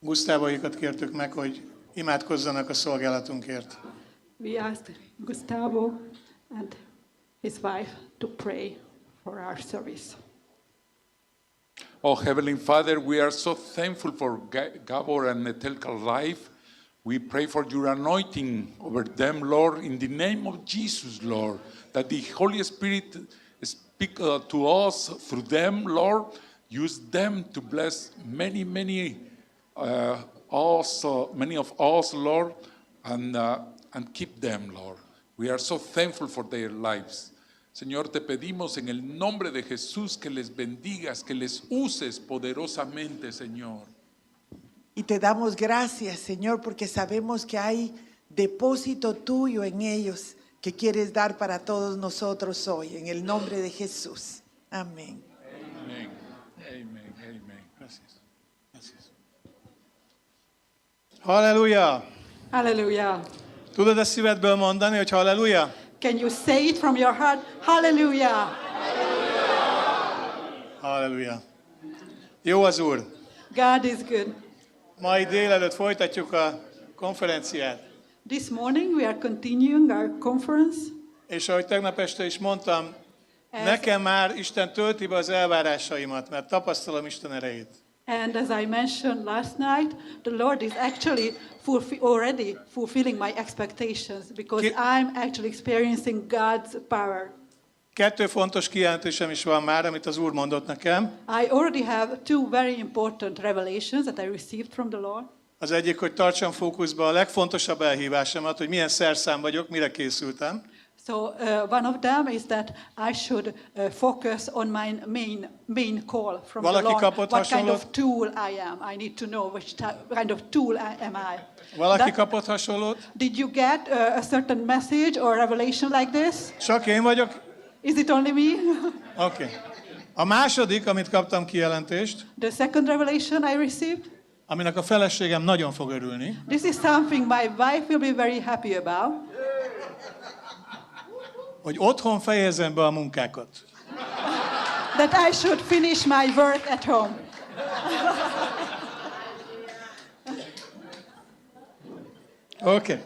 Gusztávoikat kértük meg, hogy imádkozzanak a szolgálatunkért. We asked Gustavo and his wife to pray for our service. Oh, Heavenly Father, we are so thankful for Gabor and Netelka's life. We pray for your anointing over them, Lord, in the name of Jesus, Lord, that the Holy Spirit speak to us through them, Lord. Use them to bless many of us, Lord, and keep them, Lord. We are so thankful for their lives. Señor, te pedimos en el nombre de Jesús que les bendigas, que les uses poderosamente, Señor. Y te damos gracias, Señor, porque sabemos que hay depósito tuyo en ellos que quieres dar para todos nosotros hoy, en el nombre de Jesús. Amén. Amén. Amén. Amén. Gracias. Gracias. Halleluja! Hallelujah. Tudod a szívedből mondani, hogy halleluja? Can you say it from your heart? Hallelujah. Halleluja! Jó az Úr! God is good. Mai délelőtt folytatjuk a konferenciát. This morning we are continuing our conference. És ahogy tegnap este is mondtam, nekem már Isten tölti be az elvárásaimat, mert tapasztalom Isten erejét. And as I mentioned last night, the Lord is actually already fulfilling my expectations because I'm actually experiencing God's power. 2 fontos kijelentésem is van már, amit az Úr mondott nekem. I already have 2 very important revelations that I received from the Lord. Az egyik, hogy tartsam fókuszba a legfontosabb elhívásomat, hogy milyen szerszám vagyok, mire készültem. So one of them is that I should focus on my main call from the Lord. What kind of tool I am. I need to know which kind of tool am I. Valaki kapott hasonlót? Did you get a certain message or revelation like this? Csak én vagyok? Is it only me? Oké. A második, amit kaptam kijelentést, The second revelation I received, aminek a feleségem nagyon fog örülni, this is something my wife will be very happy about, hogy otthon fejezem be a munkákat. that I should finish my work at home. Oké.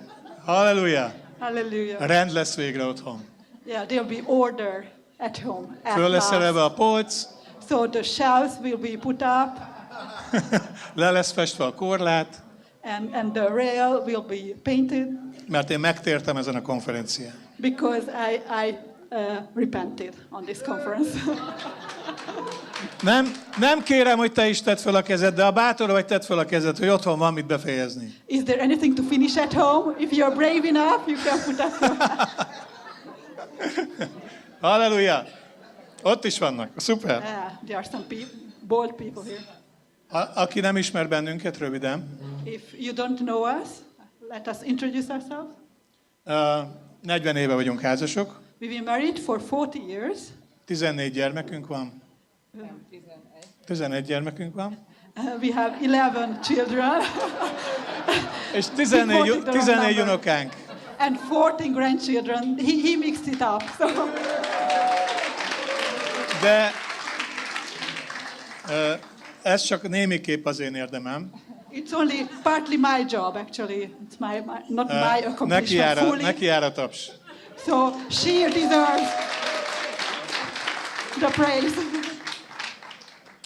Halleluja. Hallelujah. Rend lesz végre otthon. Yeah, there'll be order at home. At Föl lesz last. szerelve a polc, So the shelves will be put up, le lesz festve a korlát, and the rail will be painted mert én megtértem ezen a konferencián. because I repented on this conference. Nem kérem, hogy te is tedd fel a kezed, de a bátor vagy, tedd fel a kezed, hogy otthon van mit befejezni. Is there anything to finish at home? If you're brave enough, you can put up your Halleluja! Ott is vannak. Szuper. Yeah, there are some bold people here. Aki nem ismer bennünket, röviden. If you don't know us, let us introduce ourselves. 40 éve vagyunk házasok. We've been married for 40 years. 14 gyermekünk van. 11 gyermekünk van. We have 11 children. És 14 unokánk. And 14 grandchildren. He mixed it up. So. De ez csak némiképp az én érdemem. It's only partly my job, actually. It's not my accomplishment. Neki jár a taps. So she deserves the praise.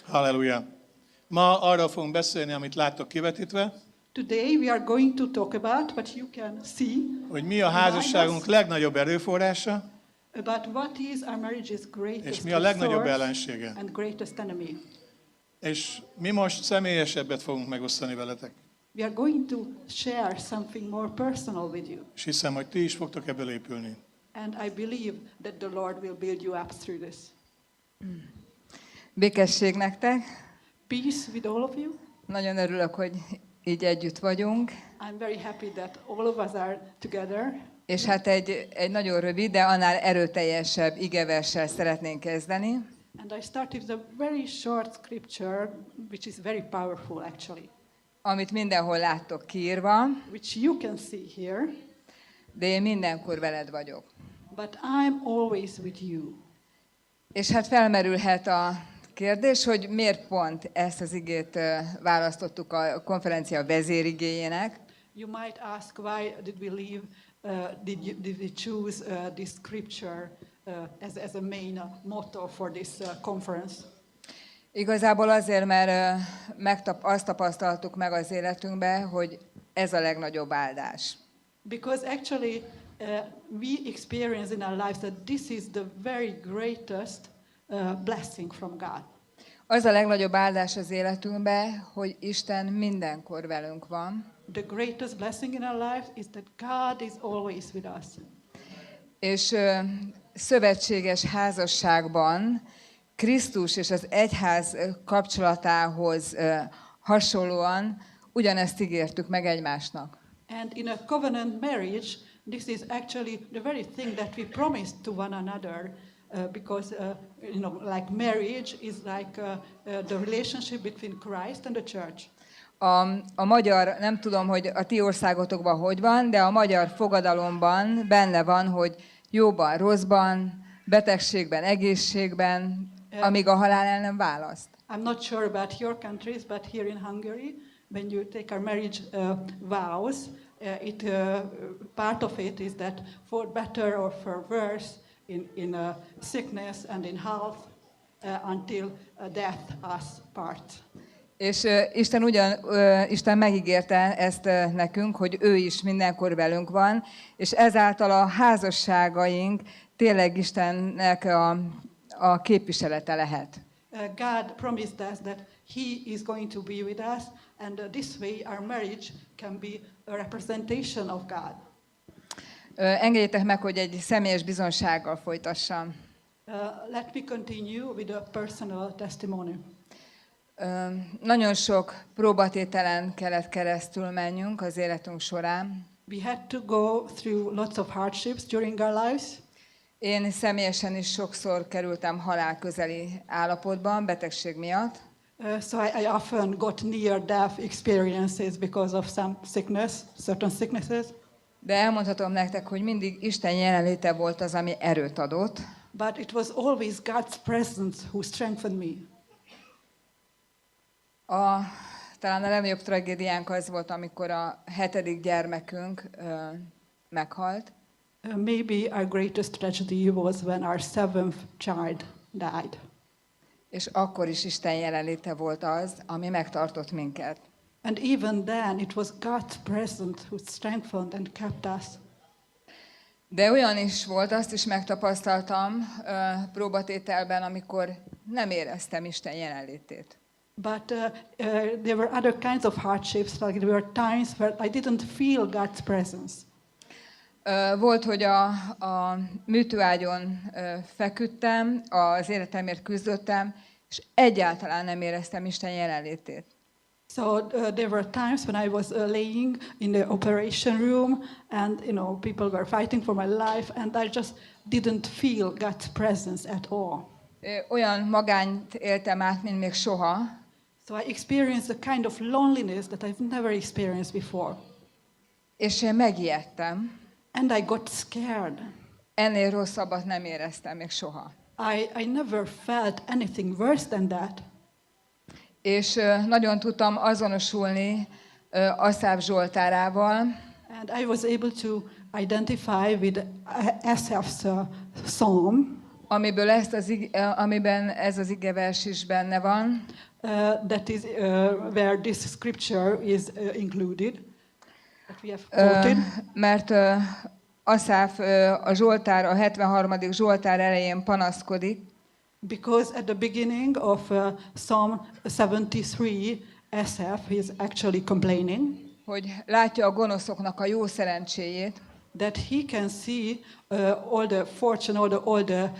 Halleluja. Ma arról fogunk beszélni, amit láttok kivetítve. Today we are going to talk about what you can see. Hogy mi a házasságunk legnagyobb erőforrása. About what is our marriage's greatest És mi a legnagyobb resource ellensége. and greatest enemy. És mi most személyesebbet fogunk megosztani veletek. We are going to share something more personal with you. És hiszem, hogy ti is fogtok ebből épülni. And I believe that the Lord will build you up through this. Békesség nektek. Peace with all of you. Nagyon örülök, hogy így együtt vagyunk. I'm very happy that all of us are together. És hát egy nagyon rövid, de annál erőteljesebb igeverssel szeretnénk kezdeni. And I started with a very short scripture, which is very powerful actually. Amit mindenhol láttok kiírva, Which you can see here. de én mindenkor veled vagyok. But I'm always with you. És hát felmerülhet a Kérdés, hogy miért pont ezt az igét választottuk a konferencia vezérigéjének. You might ask why did we leave, did we choose this scripture as a main motto for this conference? Igazából azért, mert azt tapasztaltuk meg az életünkben, hogy ez a legnagyobb áldás. Because actually we experience in our lives that this is the very greatest blessing from God. Az a legnagyobb áldás az életünkben, hogy Isten mindenkor velünk van. The greatest blessing in our lives is that God is always with us. És szövetséges házasságban Krisztus és az egyház kapcsolatához hasonlóan ugyanezt ígértük meg egymásnak. And in a covenant marriage, this is actually the very thing that we promised to one another, because like marriage is like the relationship between Christ and the church. A magyar, nem tudom, hogy a ti országotokban hogy van, de a magyar fogadalomban benne van, hogy jóban, rosszban, betegségben, egészségben, amíg a halál el nem választ. I'm not sure about your countries, but here in Hungary, when you take our marriage vows, part of it is that for better or for worse, in sickness and in health, until death us part. És Isten megígérte ezt nekünk, hogy ő is mindenkor velünk van, és ezáltal a házasságaink tényleg Istennek a képviselete lehet. God promised us that He is going to be with us, and this way our marriage can be a representation of God. Engedjétek meg, hogy egy személyes bizonsággal folytassam. Let me continue with a personal testimony. Nagyon sok próbatételen kellett keresztül menjünk az életünk során. We had to go through lots of hardships during our lives. Én személyesen is sokszor kerültem halálközeli állapotban, betegség miatt. So I often got near-death experiences because of some sickness, certain sicknesses. De elmondhatom nektek, hogy mindig Isten jelenléte volt az, ami erőt adott. But it was always God's presence who strengthened me. Talán a legnagyobb tragédiánk az volt, amikor a 7. gyermekünk meghalt. Maybe our greatest tragedy was when our 7th child died. És akkor is Isten jelenléte volt az, ami megtartott minket. And even then it was God's presence who strengthened and kept us. De olyan is volt, azt is megtapasztaltam próbatételben, amikor nem éreztem Isten jelenlétét. But there were other kinds of hardships, like there were times where I didn't feel God's presence. Volt, hogy a műtőágyon feküdtem, az életemért küzdöttem, és egyáltalán nem éreztem Isten jelenlétét. So there were times when I was laying in the operation room, and people were fighting for my life, and I just didn't feel God's presence at all. Olyan magányt éltem át, mint még soha. So I experienced a kind of loneliness that I've never experienced before. És én megijedtem. And I got scared. Ennél rosszabbat nem éreztem még soha. I never felt anything worse than that. És nagyon tudtam azonosulni Asszáf Zsoltárával. And I was able to identify with Asaph's psalm. Amiben ez az igevers is benne van. That is where this scripture is included. That we have quoted. Mert Asszáf a Zsoltár, a 73. Zsoltár elején panaszkodik. Because at the beginning of Psalm 73, Asaph is actually complaining. Hogy látja a gonoszoknak a jó szerencséjét. That he can see all the fortune, all the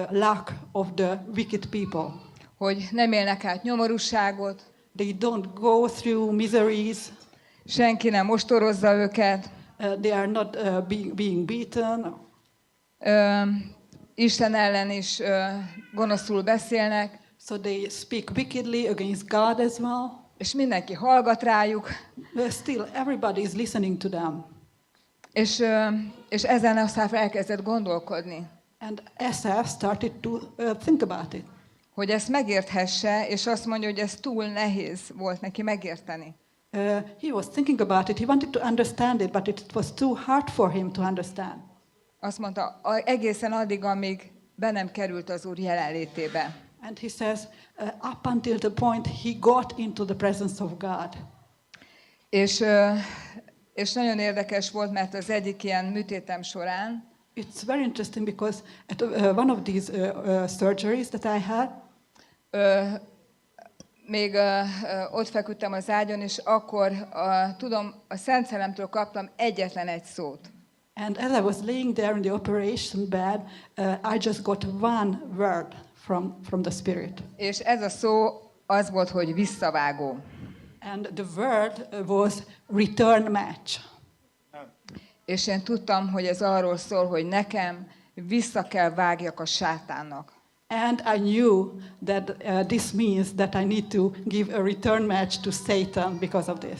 luck of the wicked people. Hogy nem élnek át nyomorúságot. They don't go through miseries. Senki nem ostorozza őket. They are not being beaten. Isten ellen is gonoszul beszélnek. So they speak wickedly against God as well. És mindenki hallgat rájuk. But still, everybody is listening to them. És ezen Asszáf elkezdett gondolkodni. And Asaph started to think about it. hogy ezt megérthesse, és azt mondja, hogy ez túl nehéz volt neki megérteni. He was thinking about it. He wanted to understand it, but it was too hard for him to understand. Azt mondta, egészen addig, amíg be nem került az Úr jelenlétébe. And he says, up until the point he got into the presence of God. És nagyon érdekes volt, mert az egyik ilyen műtétem során It's very interesting because at one of these surgeries that I had, még ott feküdtem az ágyon, és akkor tudom, a Szent Szellemtől kaptam egyetlen egy szót. and as I was laying there in the operation bed, I just got one word from the Spirit. És ez a szó az volt, hogy visszavágó. And the word was return match. És én tudtam, hogy ez arról szól, hogy nekem vissza kell vágjak a sátánnak. And I knew that this means that I need to give a return match to Satan because of this.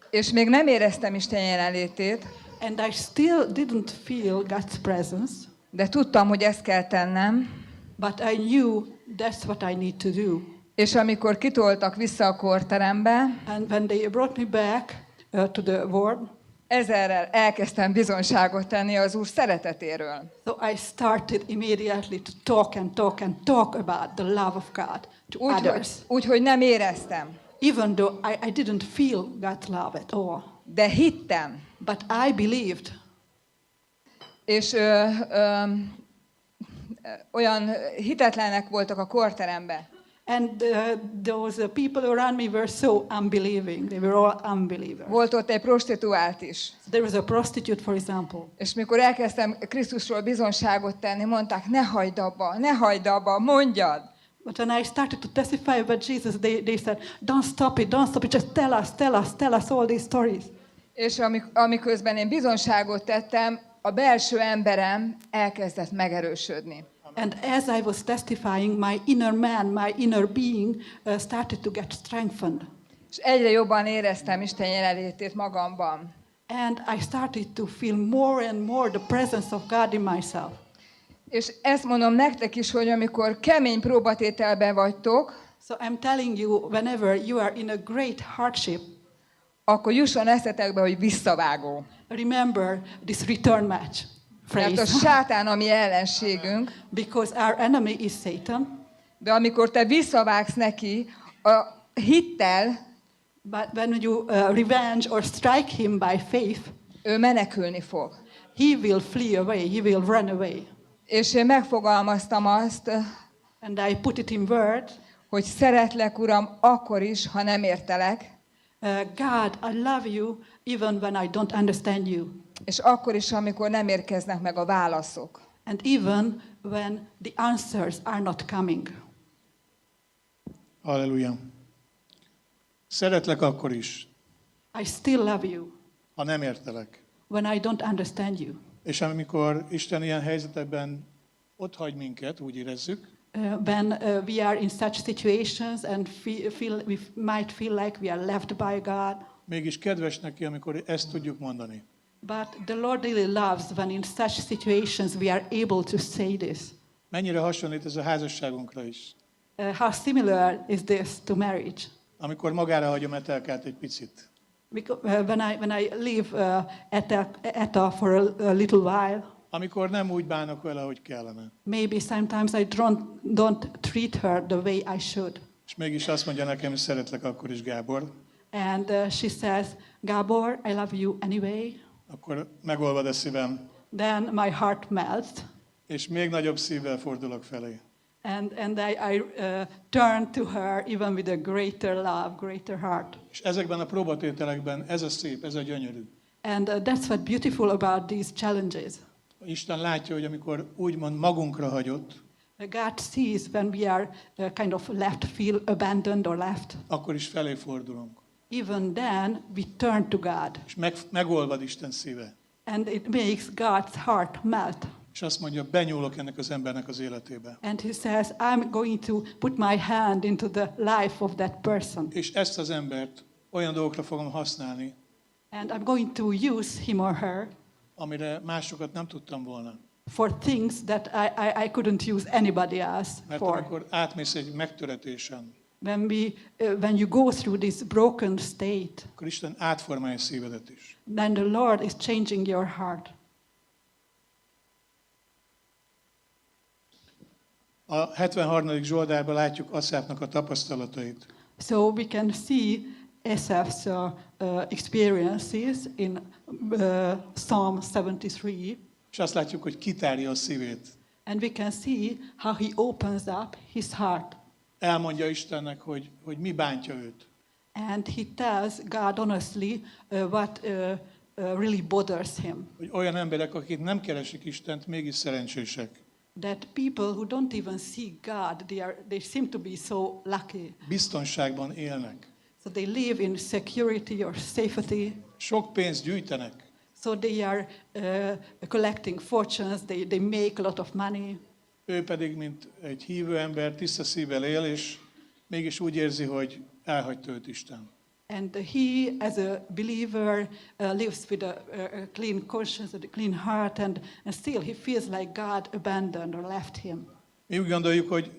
És még nem éreztem Isten jelenlétét, And I still didn't feel God's presence, de tudtam, hogy ezt kell tennem, but I knew that's what I need to do. és amikor kitoltak vissza a kórterembe, And when they brought me back to the ward, ezerrel elkezdtem bizonyságot tenni az Úr szeretetéről. so I started immediately to talk about the love of God to others. Úgy, hogy nem éreztem, Even though I didn't feel God's love at all. de hittem. But I believed. És olyan hitetlenek voltak a kórteremben. And those people around me were so unbelieving. They were all unbelievers. Volt ott egy prostituált is. There was a prostitute, for example. És mikor elkezdtem Krisztusról bizonyságot tenni, mondták, ne hagyd abba, mondjad. But when I started to testify about Jesus, they said, don't stop it, just tell us all these stories. És amiközben én bizonyságot tettem, a belső emberem elkezdett megerősödni. And as I was testifying, my inner man, my inner being started to get strengthened. És egyre jobban éreztem Isten jelenlétét magamban. And I started to feel more and more the presence of God in myself. És ezt mondom nektek is, hogy amikor kemény próbatételben vagytok, So I'm telling you, whenever you are in a great hardship, akkor jusson eszetekbe, hogy visszavágó. remember this return match Mert a phrase. sátán a mi ellenségünk, Because our enemy is Satan. de amikor te visszavágsz neki, a hittel But when you revenge or strike him by faith, ő menekülni fog. he will flee away, he will run away. És én megfogalmaztam azt, And I put it in words. hogy szeretlek, Uram, akkor is, ha nem értelek, God, I love you even when I don't understand you. és akkor is, amikor nem érkeznek meg a válaszok. And even when the answers are not coming. Halleluja. Szeretlek akkor is, I still love you ha nem értelek. when I don't understand you. És amikor Isten ilyen helyzetekben otthagy minket, úgy érezzük, When we are in such situations and we might feel like we are left by God. mégis kedves neki, amikor ezt tudjuk mondani. But the Lord really loves when in such situations we are able to say this. Mennyire hasonlít ez a házasságunkra is. How similar is this to marriage? Amikor magára hagyom Etelkát egy picit. Because, when I leave Etta for a little while, Amikor nem úgy bánok vele, hogy kellene. maybe sometimes I don't treat her the way I should. És mégis azt mondja nekem, hogy szeretlek akkor is, Gábor. And she says, Gabor, I love you anyway. Akkor megolvad a szívem, Then my heart melts. és még nagyobb szívvel fordulok felé. And I turn to her even with a greater love, greater heart. És ezekben a próbatételekben ez a szép, ez a gyönyörű. And that's what's beautiful about these challenges. Isten látja, hogy amikor úgymond magunkra hagyott, God sees when we are kind of left, feel abandoned or left. akkor is felé fordulunk. Even then, we turn to God. És megolvad Isten szíve. And it makes God's heart melt. És azt mondja, benyúlok ennek az embernek az életébe. And he says, I'm going to put my hand into the life of that person. És ezt az embert olyan dolgokra fogom használni, And I'm going to use him or her amire másokat nem tudtam volna. for things that I couldn't use anybody else Mert for. amikor átmész egy megtöretésen, When you go through this broken state, akkor Isten átformálja szívedet is. then the Lord is changing your heart. A 73. Zsoldárban látjuk Aszáfnak a tapasztalatait. So we can see Asaph's experiences in Psalm 73, És azt látjuk, hogy kitárja a szívét. and we can see how he opens up his heart. Elmondja Istennek, hogy mi bántja őt. And he tells God honestly what really bothers him. Hogy olyan emberek, akik nem keresik Istent, mégis szerencsések. That people who don't even see God, they seem to be so lucky. Biztonságban élnek. So they live in security or safety. Sok pénzt gyűjtenek. So they are collecting fortunes, they make a lot of money. Ő pedig, mint egy hívő ember, tiszta szívvel él, és mégis úgy érzi, hogy elhagyta őt Isten. And he, as a believer, lives with a clean conscience, a clean heart, and still he feels like God abandoned or left him. Mi úgy gondoljuk, hogy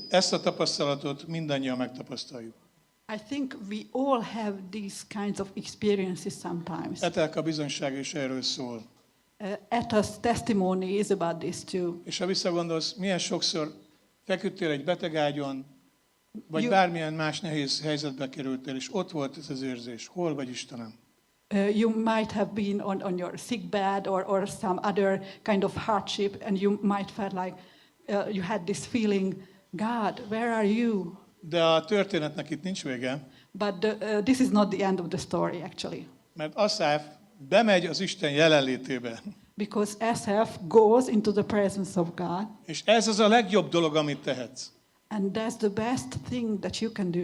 ezt a tapasztalatot mindannyian megtapasztaljuk. I think we all have these kinds of experiences sometimes. Etelka bizonysága is erről szól. Eta's testimony is about this too. És ha visszagondolsz, milyen sokszor feküdtél egy betegágyon, vagy You- bármilyen más nehéz helyzetbe kerültél, és ott volt ez az érzés. Hol vagy Istenem? You might have been on your sick bed or some other kind of hardship, and you might felt like you had this feeling, God, where are you? De a történetnek itt nincs vége, But this is not the end of the story, actually. mert Aszáf bemegy az Isten jelenlétébe. Because Asaph goes into the presence of God, És ez az a legjobb dolog, amit tehetsz. and that's the best thing that you can do.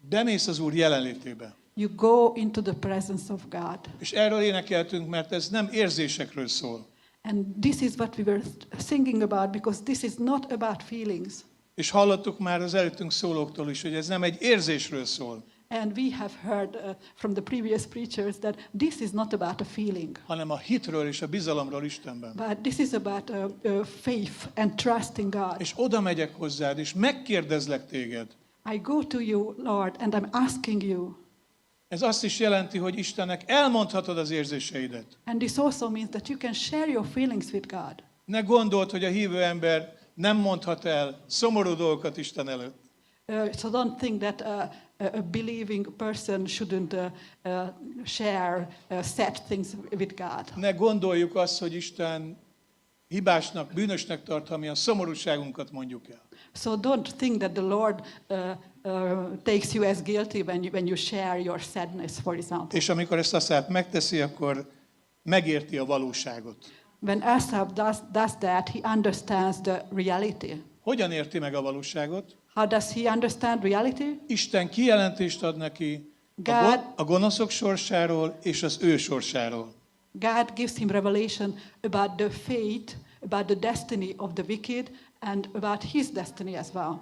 Bemész az Úr jelenlétébe. You go into the presence of God. És erről énekeltünk, mert ez nem érzésekről szól. And this is what we were thinking about, because this is not about feelings. És hallottuk már az előttünk szólóktól is, hogy ez nem egy érzésről szól, And we have heard from the previous preachers that this is not about a feeling, hanem a hitről és a bizalomról Istenben. but this is about faith and trust in God. És oda megyek hozzád, és megkérdezlek téged. I go to you, Lord, and I'm asking you. Ez azt is jelenti, hogy Istennek elmondhatod az érzéseidet. And this also means that you can share your feelings with God. Ne gondold, hogy a hívő ember nem mondhat el szomorú dolgokat Isten előtt. So don't think that a believing person shouldn't share sad things with God. Ne gondoljuk azt, hogy Isten hibásnak, bűnösnek tart, ha mi a szomorúságunkat mondjuk el. So don't think that the Lord takes you as guilty when you share your sadness, for example. És amikor ezt Aszáf megteszi, akkor megérti a valóságot. When Asaph does that, he understands the reality. Hogyan érti meg a valóságot? How does he understand reality? Isten kijelentést ad neki a gonoszok sorsáról és az ő sorsáról. God gives him revelation about the fate, about the destiny of the wicked, and about his destiny as well.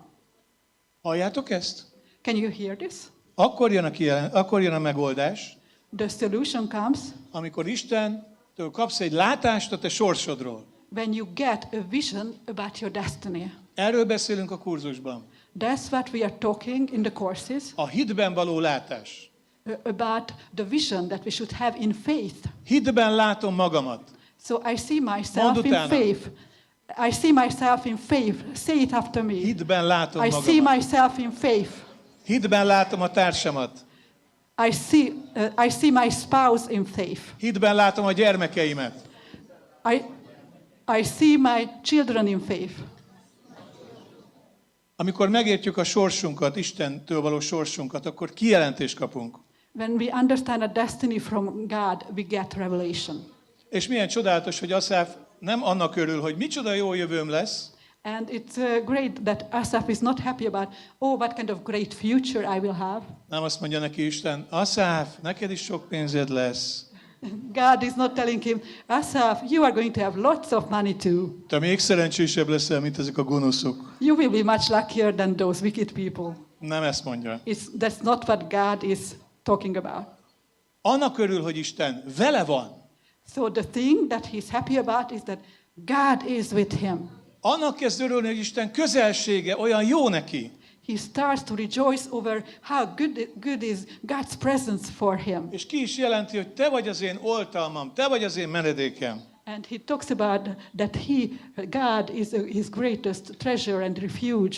Halljátok ezt? Can you hear this? Akkor jön a megoldás, The solution comes amikor Istentől kapsz egy látást a te sorsodról. when you get a vision about your destiny. Erről beszélünk a kurzusban. That's what we are talking in the courses, A hitben való látás. about the vision that we should have in faith. Hitben látom magamat. So I see myself Mondd in utána. faith. I see myself in faith. Say it after me. Hitben látom I see magamat. myself in faith. Hitben látom a társamat. I see my spouse in faith. Hitben látom a gyermekeimet. I see my children in faith. Amikor megértjük a sorsunkat, Istentől való sorsunkat, akkor kijelentést kapunk. When we understand a destiny from God, we get revelation. És milyen csodálatos, hogy Aszáf nem annak örül, hogy micsoda jó jövőm lesz, And it's great that Asaph is not happy about, what kind of great future I will have. nem azt mondja neki Isten, Aszáf, neked is sok pénzed lesz. God is not telling him, Asaph, you are going to have lots of money too. Te még szerencsésebb leszel, mint ezek a gonoszok. You will be much luckier than those wicked people. Nem ezt mondja. That's not what God is talking about. Annak örül, hogy Isten vele van. So the thing that he's happy about is that God is with him. Annak kezd örülni, hogy Isten közelsége olyan jó neki. He starts to rejoice over how good is God's presence for him. És ki is jelenti, hogy te vagy az én oltalmam, te vagy az én menedékem. And he talks about that God is his greatest treasure and refuge.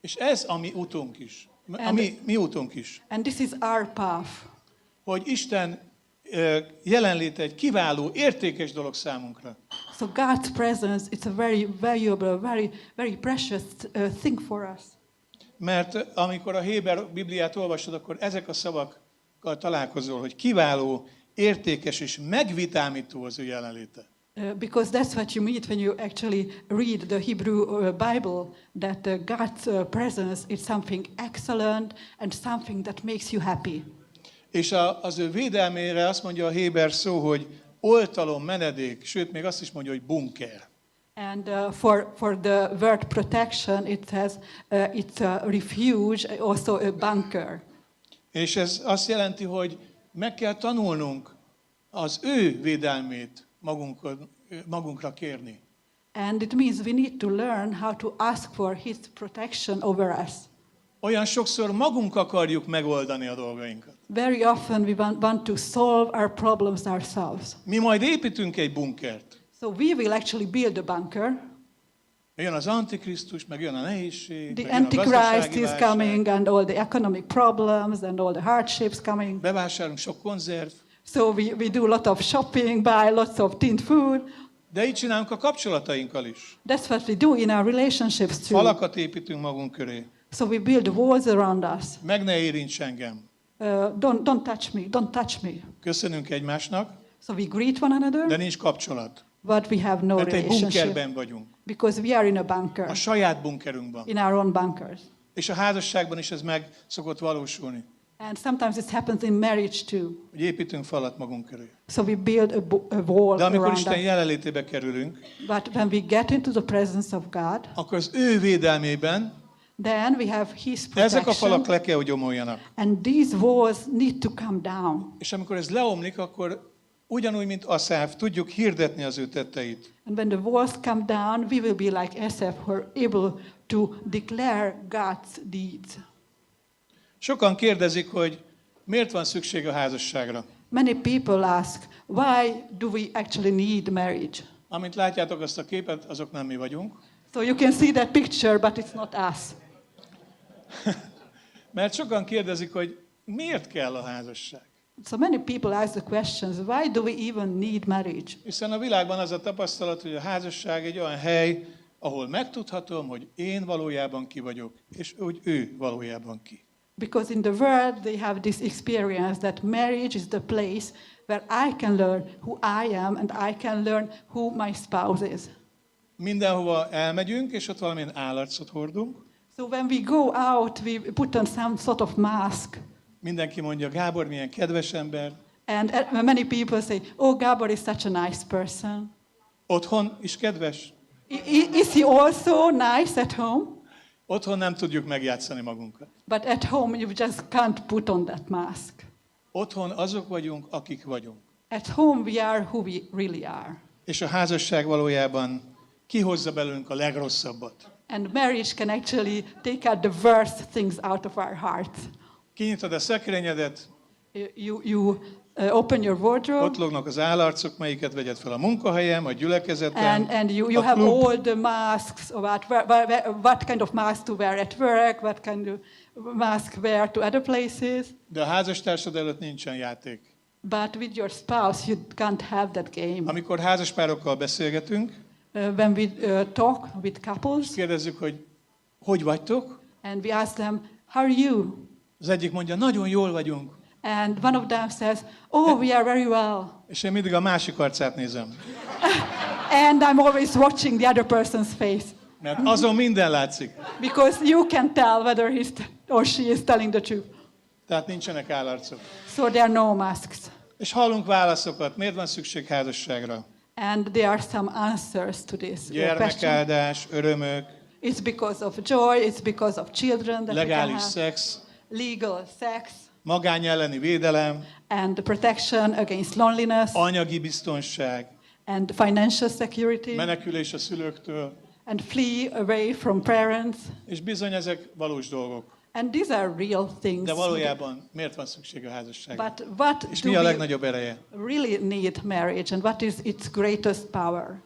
És ez a mi utunk is. Mi utunk is. And this is our path. Hogy Isten jelenléte egy kiváló, értékes dolog számunkra. So God's presence, it's a very valuable, very precious thing for us. Mert amikor a Héber Bibliát olvasod, akkor ezek a szavakkal találkozol, hogy kiváló, értékes és megvitámító az ő jelenléte. Because that's what you mean when you actually read the Hebrew Bible, that God's presence is something excellent and something that makes you happy. És az ő védelmére azt mondja a Héber szó, hogy oltalom, menedék, sőt, még azt is mondja, hogy bunker. And for the word protection, it has it's a refuge, also a bunker. És ez azt jelenti, hogy meg kell tanulnunk az ő védelmét magunkra kérni. And it means we need to learn how to ask for his protection over us. Olyan sokszor magunk akarjuk megoldani a dolgainkat. Very often we want to solve our problems ourselves. Mi majd építünk egy bunkert. So we will actually build a bunker. Jön az Antikrisztus, meg jön a nehézség, The meg jön a Antichrist gazdasági is válság. coming and all the economic problems and all the hardships coming. Bevásárolunk sok konzerv. So we do a lot of shopping, buy lots of tinned food. De így csinálunk a kapcsolatainkkal is. That's what we do in our relationships too. Falakat építünk magunk köré. So we build walls around us. Meg ne érints engem. Don't touch me, don't touch me. Köszönünk egymásnak, So we greet one de another, nincs kapcsolat. but we have no Mert egy relationship bunkerben vagyunk. because we are in a bunker, A saját bunkerünkben. in our own bunkers. És a házasságban is ez meg szokott valósulni. And sometimes it happens in marriage too. Hogy építünk falat magunk köré. So we build a wall De amikor around Isten us. jelenlétébe kerülünk, But when we get into the presence of God, akkor az ő védelmében then we have his ezek a falak protection. le kell, hogy omoljanak. And these walls need to come down. És amikor ez leomlik, akkor ugyanúgy, mint Aszáf, tudjuk hirdetni az ő tetteit. And when the walls come down, we will be like Asaph, who are able to declare God's deeds. Sokan kérdezik, hogy miért van szükség a házasságra. Many people ask, why do we actually need marriage? Amint látjátok azt a képet, azok nem mi vagyunk. So you can see that picture, but it's not us. Mert sokan kérdezik, hogy miért kell a házasság. So many people ask the questions, why do we even need marriage? Hiszen a világban az a tapasztalat, hogy a házasság egy olyan hely, ahol megtudhatom, hogy én valójában ki vagyok, és hogy ő valójában ki. Because in the world they have this experience that marriage is the place where I can learn who I am and I can learn who my spouse is. Mindenhova elmegyünk, és ott valamilyen állarcot hordunk. So when we go out, we put on some sort of mask. Mindenki mondja, Gábor, milyen kedves ember. And many people say, oh, Gabor is such a nice person. Otthon is kedves. Is he also nice at home? Otthon nem tudjuk megjátszani magunkat. But at home, you just can't put on that mask. Otthon azok vagyunk, akik vagyunk. At home, we are who we really are. És a házasság valójában kihozza belőlünk a legrosszabbat. And marriage can actually take out the worst things out of our hearts. Kinyitod a szekrényedet, You open your wardrobe, ott lógnak az állarcok, melyiket vegyed fel a munkahelyem, a gyülekezetem, and you a have klub. all the masks about what kind of mask to wear at work, what kind of mask wear to other places. De a házastársad előtt nincsen játék. But with your spouse, you can't have that game. Amikor házaspárokkal beszélgetünk, When we talk with couples, kérdezzük, hogy vagytok? and we ask them, how are you? Az egyik mondja, nagyon jól vagyunk. And one of them says, oh, we are very well. És én mindig a másik arcát nézem. And I'm always watching the other person's face. Mert azon minden látszik. Because you can tell whether he's or she is telling the truth. Tehát nincsenek állarcok. So there are no masks. És hallunk válaszokat, miért van szükség házasságra? And there are some answers to this question. Gyermekáldás, örömök, It's because of joy, it's because of children that we can legális have, szex, legal sex, magány elleni védelem, and the protection against loneliness, anyagi biztonság, and financial security, menekülés a szülőktől, and flee away from parents. és bizony ezek valós dolgok. And these are real things. De valójában miért van szükség a házasságra? But what És do mi a we legnagyobb ereje? really need marriage, and what is its greatest power?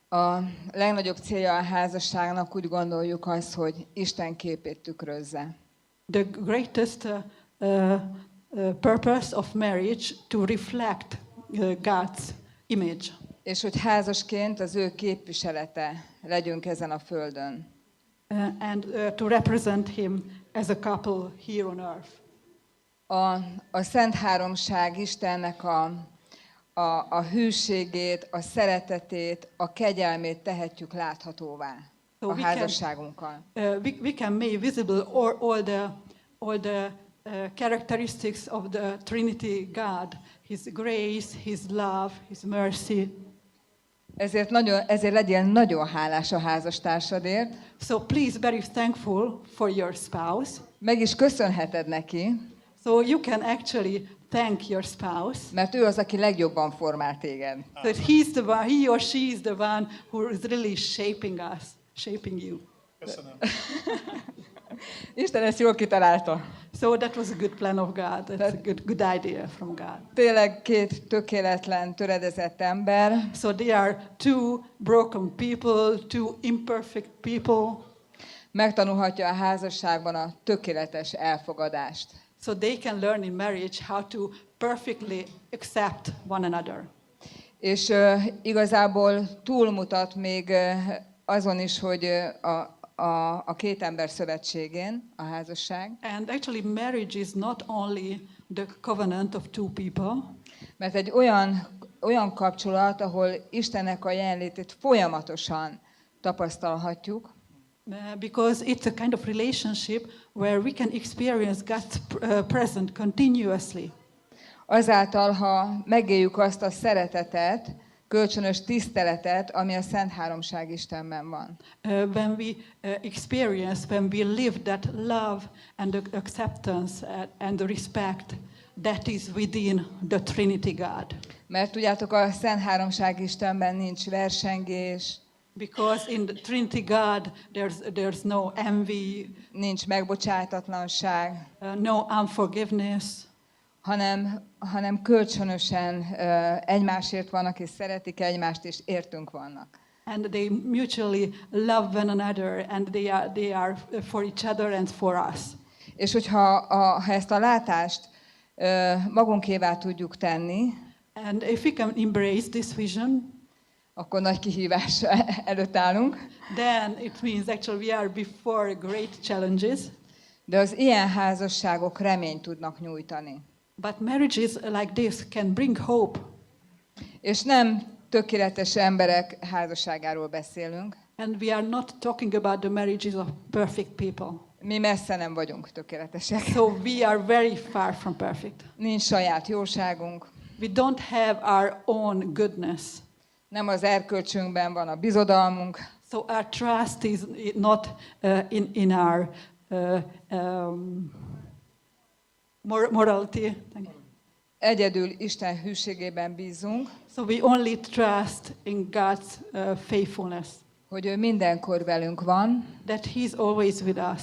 A legnagyobb célja a házasságnak, úgy gondoljuk az, hogy Isten képét tükrözze. The greatest purpose of marriage to reflect God's image. És hogy házasként az ő képviselete legyünk ezen a földön. And to represent him as a couple here on earth. A Szent Háromság Istennek a hűségét, a szeretetét, a kegyelmét tehetjük láthatóvá So a we házasságunkkal. We can make visible all the characteristics of the Trinity God, His grace, His love, His mercy. Ezért legyél nagyon hálás a házastársadért. So please very thankful for your spouse. Meg is köszönheted neki, So you can actually thank your spouse. mert ő az, aki legjobban formál téged. So he's the one, he or she is the one who is really shaping us, shaping you. Köszönöm. Isten ezt jól kitalálta. So that was a good plan of God. That's a good idea from God. Tényleg két tökéletlen, töredezett ember, So they are two broken people, two imperfect people. megtanulhatja a házasságban a tökéletes elfogadást. So they can learn in marriage how to perfectly accept one another. És igazából túlmutat még azon is, hogy a két ember szövetségén, a házasság. And actually marriage is not only the covenant of two people, Mert egy olyan kapcsolat, ahol Istennek a jelenlétét folyamatosan tapasztalhatjuk, because it's a kind of relationship where we can experience God's presence continuously. azáltal, ha megéljük azt a szeretetet, kölcsönös tiszteletet, ami a Szent Háromság Istenben van. When we experience, when we live that love and the acceptance and the respect that is within the Trinity God. Mert tudjátok, a Szent Háromság Istenben nincs versengés, Because in the Trinity God, there's no envy, nincs megbocsátatlanság, no unforgiveness, hanem kölcsönösen egymásért vannak, és szeretik egymást, és értünk vannak. and they mutually love one another, and they are for each other and for us. És hogyha ha ezt a látást magunkévá tudjuk tenni, And if we can embrace this vision, akkor nagy kihívás előtt állunk. then it means actually we are before great challenges. De az ilyen házasságok reményt tudnak nyújtani. But marriages like this can bring hope. És nem tökéletes emberek házasságáról beszélünk. And we are not talking about the marriages of perfect people. Mi messze nem vagyunk tökéletesek. So we are very far from perfect. Nincs saját jóságunk. We don't have our own goodness. Nem az erkölcsünkben van a bizodalmunk. So our trust is not in our morality. Egyedül Isten hűségében bízunk, So we only trust in God's faithfulness, hogy ő mindenkor velünk van, that He's always with us.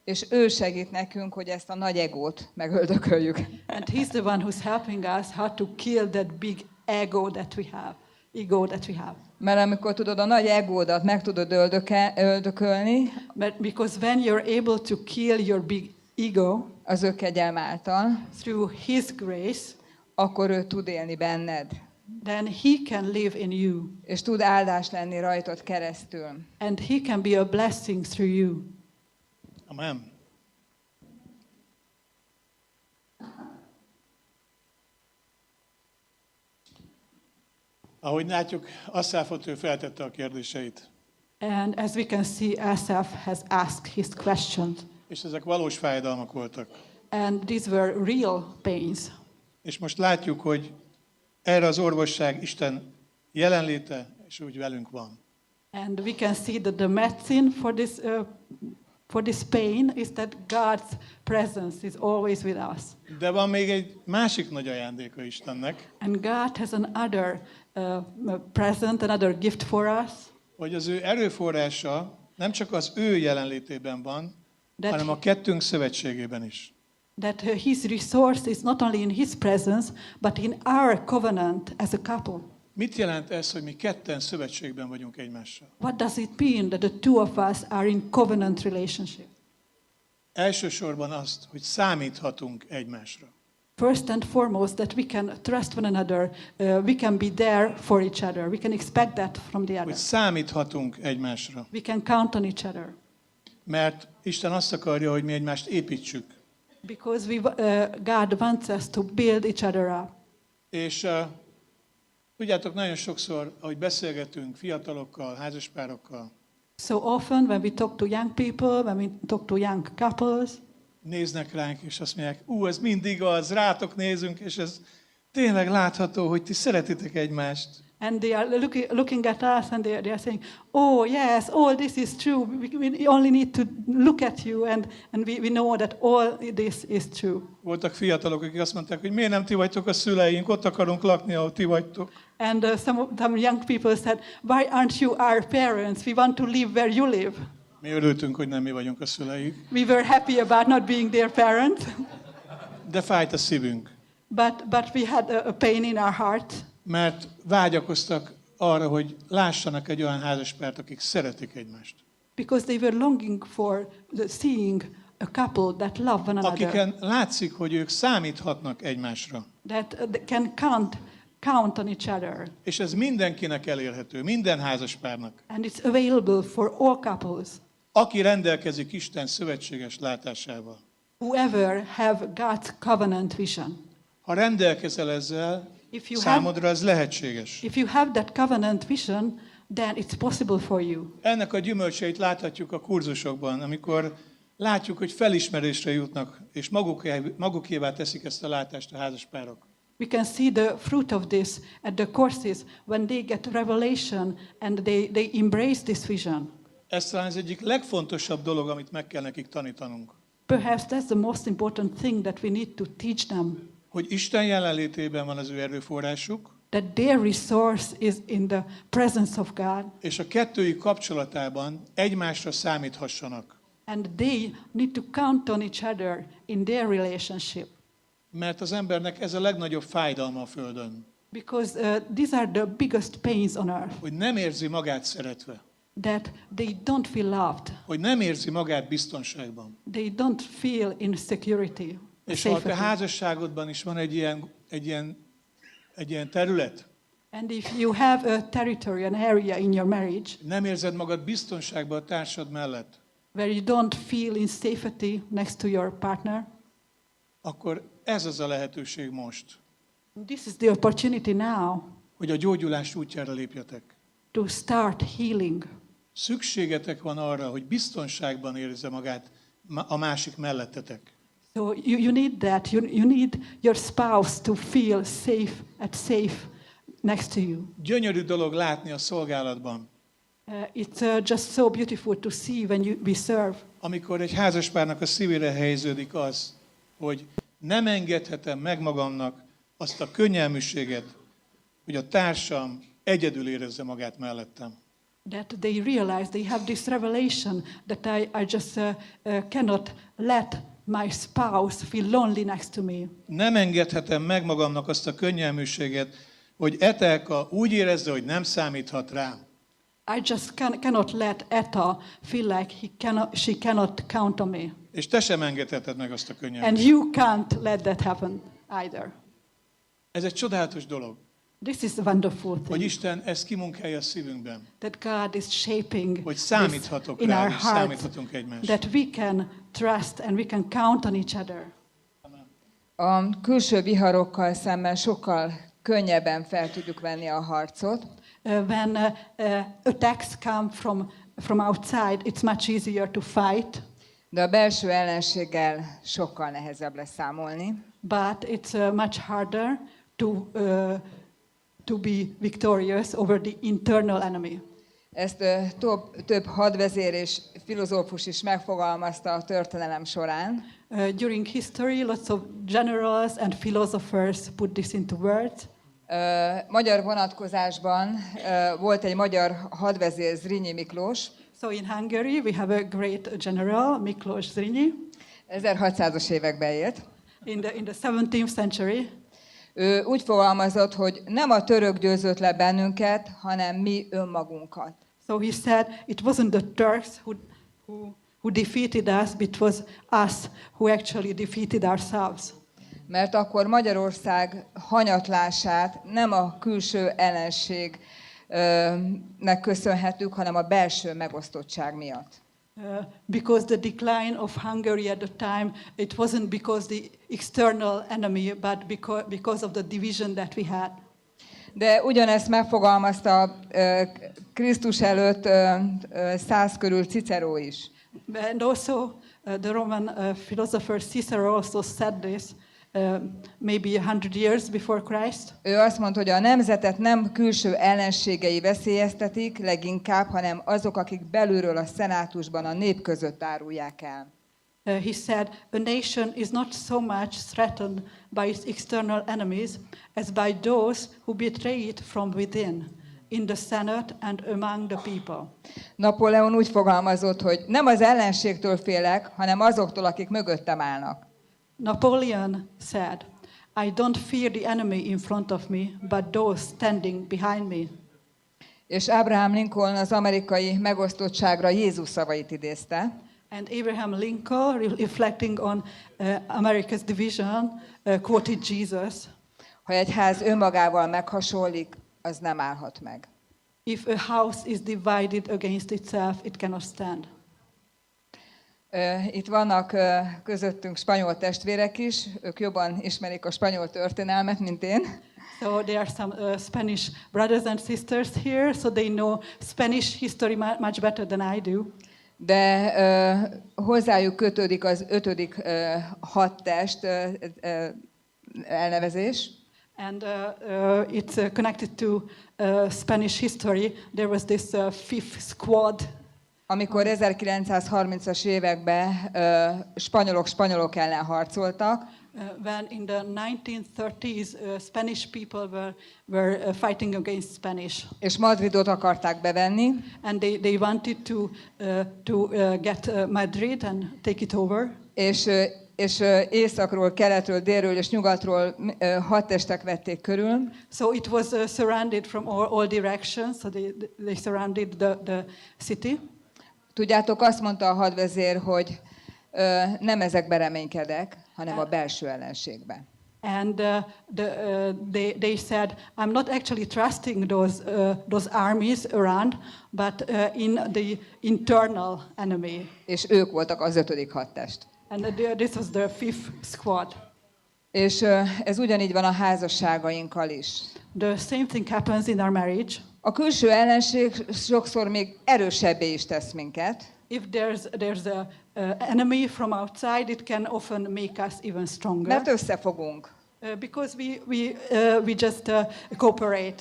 és ő segít nekünk, hogy ezt a nagy egót megöldököljük. And He's the one who's helping us how to kill that big ego that we have. Mert amikor tudod a nagy egódat meg tudod öldökölni, Because when you're able to kill your big ego az ő kegyelm által, through His grace, akkor ő tud élni benned, then He can live in you. és tud áldás lenni rajtad keresztül. And He can be a blessing through you. Amen. Ahogy látjuk, Asszáfot ő feltette a kérdéseit. And as we can see, Asaph has asked his questions. És ezek valós fájdalmak voltak. And these were real pains. És most látjuk, hogy erre az orvosság Isten jelenléte, és úgy velünk van. And we can see that the medicine for this for this pain is that God's presence is always with us. De van még egy másik nagy ajándéka Istennek, And God has another present, another gift for us, hogy az ő erőforrása nem csak az ő jelenlétében van, That hanem a kettőnk szövetségében is. that his resource is not only in his presence, but in our covenant as a couple. Mit jelent ez, hogy mi ketten szövetségben vagyunk egymással? What does it mean that the two of us are in covenant relationship? Elsősorban azt, hogy számíthatunk egymásra. First and foremost, that we can trust one another, we can be there for each other, we can expect that from the other. Hogy számíthatunk egymásra. We can count on each other. Mert Isten azt akarja, hogy mi egymást építsük. Because God wants us to build each other up. És tudjátok, nagyon sokszor, ahogy beszélgetünk fiatalokkal, házaspárokkal, So often when we talk to young people, when we talk to young couples, néznek ránk, és azt mondják, ez mind igaz, rátok nézünk, és ez tényleg látható, hogy ti szeretitek egymást. and they are looking at us and they are saying, oh yes, all this is true. We only need to look at you and we know that all this is true. Voltak fiatalok, akik azt mondták, hogy miért nem ti vagytok a szüleink, ott akarunk lakni, ahol ti vagytok. And some young people said, why aren't you our parents? We want to live where you live. Mi örültünk, hogy nem mi vagyunk a szüleik, We were happy about not being their parents, de fájt a szívünk, but we had a pain in our heart mert vágyakoztak arra, hogy lássanak egy olyan házaspárt, akik szeretik egymást. because they were longing for seeing a couple that love one another, Akiken látszik, hogy ők számíthatnak egymásra. that can count on each other. És ez mindenkinek elérhető, minden házaspárnak. And it's available for all couples. Aki rendelkezik Isten szövetséges látásával. Whoever have God's covenant vision. Ha rendelkezel ezzel, If you számodra ez lehetséges. If you have that covenant vision, then it's possible for you. Ennek a gyümölcseit láthatjuk a kurzusokban, amikor látjuk, hogy felismerésre jutnak, és magukévá teszik ezt a látást a házaspárok. We can see the fruit of this at the courses when they get revelation and they embrace this vision. Ez talán az egyik legfontosabb dolog, amit meg kell nekik tanítanunk. Perhaps that's the most important thing that we need to teach them. Hogy Isten jelenlétében van az ő erőforrásuk, That their resource is in the presence of God. és a kettőjük kapcsolatában egymásra számíthassanak. And they need to count on each other in their relationship. Mert az embernek ez a legnagyobb fájdalma a Földön. Because these are the biggest pains on earth. Hogy nem érzi magát szeretve. That they don't feel loved. Hogy nem érzi magát biztonságban. They don't feel in security. És ha a te safety. házasságodban is van egy ilyen terület, And if you have a territory, an area in your marriage nem érzed magad biztonságban a társad mellett, where you don't feel in safety next to your partner, akkor ez az a lehetőség most, this is the opportunity now hogy a gyógyulás útjára lépjetek. to start healing. Szükségetek van arra, hogy biztonságban érezze magát a másik mellettetek. So you need that. You need your spouse to feel safe next to you. Gyönyörű dolog látni a szolgálatban, It's just so beautiful to see when we serve. amikor egy házaspárnak a szívére helyeződik az, hogy nem engedhetem meg magamnak azt a könnyelműséget, hogy a társam egyedül érezze magát mellettem. That they realize, they have this revelation that I just cannot let my spouse feel lonely next to me. Nem engedhetem meg magamnak azt a könnyelműséget, hogy Etelka úgy érezze, hogy nem számíthat rám. I just cannot let Etta feel like she cannot count on me. És te sem engedheted meg azt a And könnyelműséget. you can't let that happen either. Ez egy csodálatos dolog, This is a wonderful hogy thing. Isten ezt kimunkálja a szívünkben, That God is shaping hogy this számíthatok in rá, our és hearts. számíthatunk egymásra. That we can trust and we can count on each other. A külső viharokkal szemben sokkal könnyebben fel tudjuk venni a harcot, When attacks come from outside, it's much easier to fight. de a belső ellenséggel sokkal nehezebb lesz számolni. But it's much harder to be victorious over the internal enemy. Ezt több hadvezér és filozófus is megfogalmazta a történelem során. During history, lots of generals and philosophers put this into words. Magyar vonatkozásban volt egy magyar hadvezér, Zrínyi Miklós. So in Hungary, we have a great general, Miklós Zrínyi, 1600-as években élt. in the 17th century. Ő úgy fogalmazott, hogy nem a török győzött le bennünket, hanem mi önmagunkat. So he said it wasn't the Turks who defeated us, but it was us who actually defeated ourselves. Mert akkor Magyarország hanyatlását nem a külső ellenségnek köszönhetjük, hanem a belső megosztottság miatt. Because the decline of Hungary at the time, it wasn't because the external enemy, but because of the division that we had. De ugyanezt megfogalmazta Krisztus előtt 100 körül Cicero is. And also the Roman philosopher Cicero also said this, maybe 100 years before Christ. Ő azt mondta, hogy a nemzetet nem külső ellenségei veszélyeztetik leginkább, hanem azok, akik belülről a szenátusban a nép között árulják el. He said, a nation is not so much threatened by its external enemies as by those who betray it from within, in the Senate and among the people. Napóleon úgy fogalmazott, hogy nem az ellenségtől félek, hanem azoktól, akik mögöttem állnak. Napoleon said, I don't fear the enemy in front of me, but those standing behind me. És Abraham Lincoln az amerikai megosztottságra Jézus szavait idézte. And Abraham Lincoln, reflecting on America's division, quoted Jesus. Ha egy ház önmagával meghasonlik, az nem állhat meg. If a house is divided against itself, it cannot stand. Itt vannak közöttünk spanyol testvérek is, ők jobban ismerik a spanyol történelmet, mint én. So there are some Spanish brothers and sisters here, so they know Spanish history much better than I do. De hozzájuk kötődik az 5. hadtest elnevezés. And it's connected to Spanish history. There was this fifth squad. Amikor 1930-as években spanyolok ellen harcoltak, When in the 1930s Spanish people were fighting against Spanish. És Madridot akarták bevenni. And they wanted to get Madrid and take it over. És északról, keletről, délről és nyugatról hadtestek vették körül. So it was surrounded from all directions. So they surrounded the city. Tudjátok, azt mondta a hadvezér, hogy nem ezekbe reménykedek, hanem a belső ellenségbe. And they said, I'm not actually trusting those armies around, but in the internal enemy. És ők voltak az 5. hadtest. And this was the fifth squad. És ez ugyanígy van a házasságainkkal is. The same thing happens in our marriage. A külső ellenség sokszor még erősebbé is tesz minket. If there's a enemy from outside, it can often make us even stronger. Mert összefogunk. Because we just cooperate.